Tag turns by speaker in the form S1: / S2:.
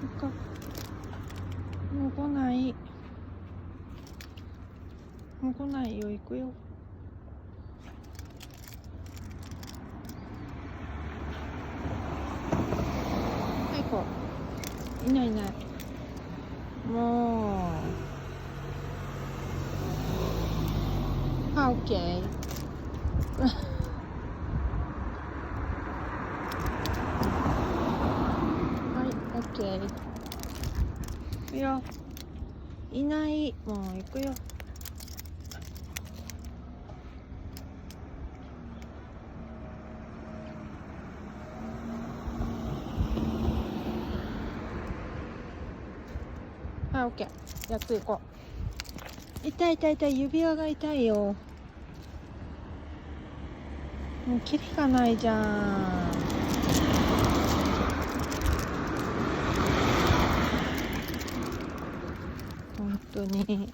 S1: そっか。もう来ない。もう来ないよ。行くよ。はいこう。いないいない。もう。あ、オッケー。はい、オッケー。行くよ。いない。もう行くよ。はい、オッケー。やっと行こう。痛い痛い痛い。指輪が痛いよ。もうキリがないじゃん。本当に。